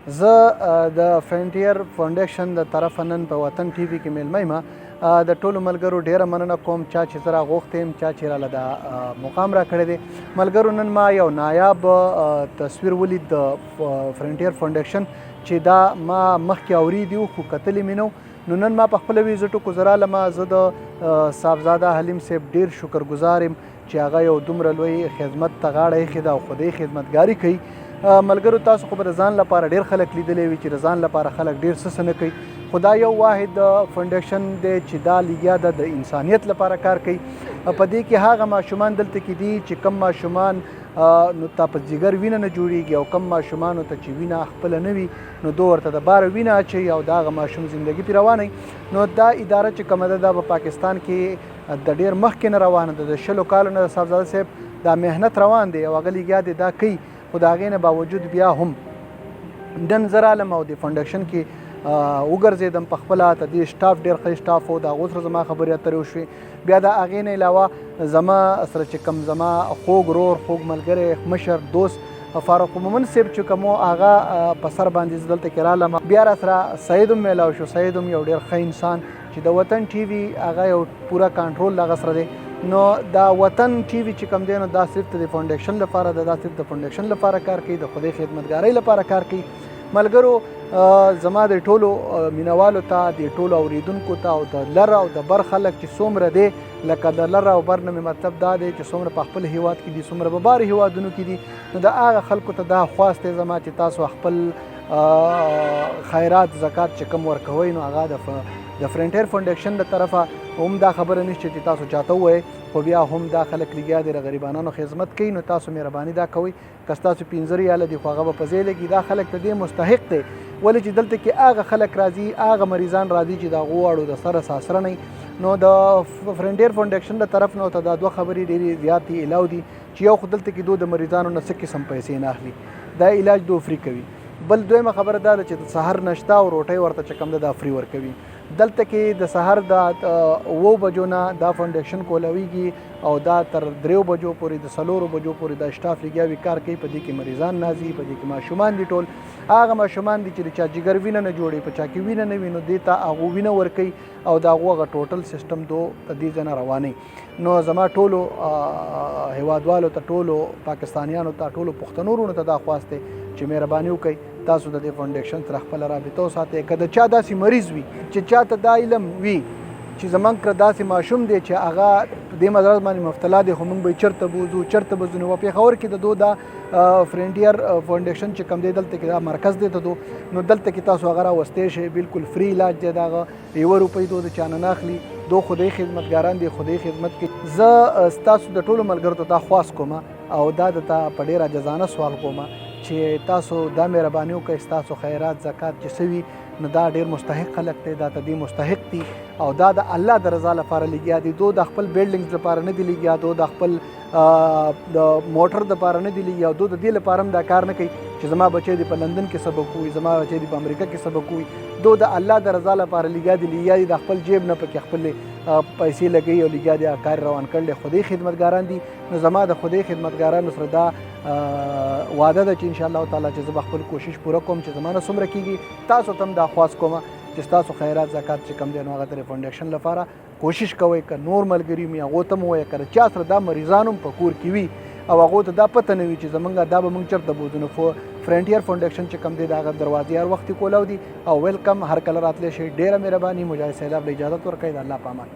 زه د فرنټیر فاونډیشن د طرفه نن په وطن ټي وي کې میلمه یم. د ټولو ملګرو ډیره مننه کوم چا چې زه راغوښتی یم، چا چې راله دا مقام راکړی دی. ملګرو نن ما یو نایاب تصویر ولید د فرنټیر فاونډیشن چې دا ما مخکې اورېدي وو خو کتلی مې نه نو نن ما په خپله ویزټ وکړو. زه رالم، زه د صاحبزاده حلیم صاحب ډېر شکرګزار یم چې هغه یو دومره لوی خدمت ته غاړه ایښې ده او خدای خدمتګاري کوي. ملګرو تاسو خو به د ځان لپاره ډېر خلک لیدلی وي چې د ځان لپاره خلک ډېر څه نه کوي، خو دا یو واحد فاونډیشن دی چې دا لګیا ده د انسانیت لپاره کار کوي. په دې کې هغه ماشومان دلته کې دي چې کم ماشومان نو تا په ځیګر وینه نه جوړیږي او کم ماشومانو ته چې وینه خپله نه وي نو دو ورته د باره وینه اچوي او د هغه ماشوم زندګي پرې روانوي. نو دا اداره چې کومه ده دا په پاکستان کې د ډېر مخکې نه روانه ده، د 20 کالو نه د صاحبزاده صاحب دا محنت روان دی او هغه لګیا دی دا کوي. خو د هغې نه باوجود بیا هم نن زه رالم او د فاونډیشن کې وګرځېدم په خپله. د دې سټاف ډېر ښه سټاف و، د هغو سره زما خبرې اترې وشوې. بیا د هغې نه علاوه زما سره چې کوم زما خوږ ورور، خوږ ملګری، مشر دوست فاروق مومن صاحب چې کوم هغه په سر باندې زه دلته کې رالم. بیا را سره سعید هم میلاو شو. سعید هم یو ډېر ښه انسان چې د وطن ټي وي هغه یو پوره کنټرول هغه سره دی. نو دا وطن ټي وي چې کوم دی نو دا صرف د فاونډیشن لپاره ده، دا صرف د فاونډیشن لپاره کار کوي، د خدای خدمتګارۍ لپاره کار کوي. ملګرو زما د ټولو مینوالو ته، د ټولو اوریدونکو ته او د لر او د بر خلک چې څومره دی، لکه د لر او بر نه مې مطلب دا دی چې څومره په خپل هیواد کې دي، څومره په بار هیوادونو کې دي، نو د هغه خلکو ته دا خواست دی زما چې تاسو خپل خیرات زکات چې کوم ورکوئ نو هغه د فرنټیر فاونډیشن له طرفه هم دا خبره نشته چې تاسو چاته ووایئ، خو بیا هم دا خلک لګیا دي د غریبانو خدمت کوي. نو تاسو مهرباني دا کوئ که ستاسو 15 ریاله دي خو هغه به په ځای لګي. دا خلک د دې مستحق دی ولې چې دلته کې هغه خلک راځي، هغه مریضان راځي چې د هغو اړو د سره ساسره نه. نو د فرنټیر فاونډیشن له طرف نه ته دا دوه خبرې ډېرې زیاتې الاو دي چې یو خو دلته کې د مریضانو نه څه قسم پیسې نه اخلي، دا علاج دو فری کوي. بل دویمه خبره دا ده چې د سحر نشته او روټۍ ورته چې کوم ده دا فری ورکوي. دلته کې د سحر د 9 بجو نه دا فاونډیشن کولاویږي او دا تر 3 بجو پورې د 4 بجو پورې دا سټاف لګیاوي کار کوي. په دې کې مریضان نازي، په دې کې ماشومان دي، ټول هغه ماشومان دي چې د چا جګر وینه نه جوړي، په چا کې وینه نه وي نو دې ته هغو وینه ورکوي او د هغو هغه ټوټل سیسټم دو د دې ځای نه روانوي. نو زما ټولو هیوادوالو ته، ټولو پاکستانیانو ته، ټولو پښتنو وروڼو ته دا خواست دی چې مهرباني وکړئ تاسو د دې فاونډیشن سره خپله رابطه وساتئ. که د چا داسې مریض وي چې چاته دا علم وي چې زموږ کره داسې ماشوم دی چې هغه په دې مرض باندې مبتلا دی خو موږ به یې چېرته بوځو، چېرته به ځو. نو په پېښور کې د دو دا فرنټیر فاونډیشن چې کوم دی دلته کې دا مرکز دی د دو، نو دلته کې تاسو هغه راوستی شئ، بالکل فری علاج دی د هغه، 1 روپۍ دو د چا نه اخلي. دو خدای خدمتګاران دی، خدای خدمت کوي. زه ستاسو د ټولو ملګرو ته دا خواست کوم او دا درته په ډېر عاجزانه سوال کوم چې تاسو دا مهرباني وکړئ ستاسو خیرات زکات چې څه وي نو دا ډېر مستحق خلک دی، دا ته دې مستحق دي او دا د الله د رضا لپاره لګیا دي. دو د خپل بلډینګز لپاره نه دي لګیا، دو د خپل د موټر دپاره نه دي لګیا، دو د دې لپاره هم دا کار نه کوي چې زما بچی دې په لندن کې سبق ووایي، زما بچی دې په امریکا کې سبق ووایي. دو د الله د رضا لپاره لګیا دي، لګیا دي د خپل جیب نه پکې خپل پیسې لګوي او لګیا دي کار روان کړل. خدای خدمتګاران دي. نو زما د خدای خدمتګارانو سره دا وعده ده چې انشاءالله تعالی چې زه به خپل کوشش پوره کوم چې زما نه څومره کېږي تاسو ته هم دا خواست کوم چې ستاسو خیرات زکات چې کوم دی نو هغه د فاونډیشن لپاره کوشش کوئ. که نور ملګري مې هغو ته م ووایه، که چا سره دا مریضان هم په کور کې وي او هغو ته دا پته نه وي چې زمونږ دا به مونږ چېرته بوځو، نو فرنټیر فاونډیشن چې کوم دی د هغه دروازې هر وخت کولاو دي او ویلکم، هر کله راتلی شئ. ډېره مهرباني. مجاهد سیلاب له اجازت ورکوئ. د الله په امان.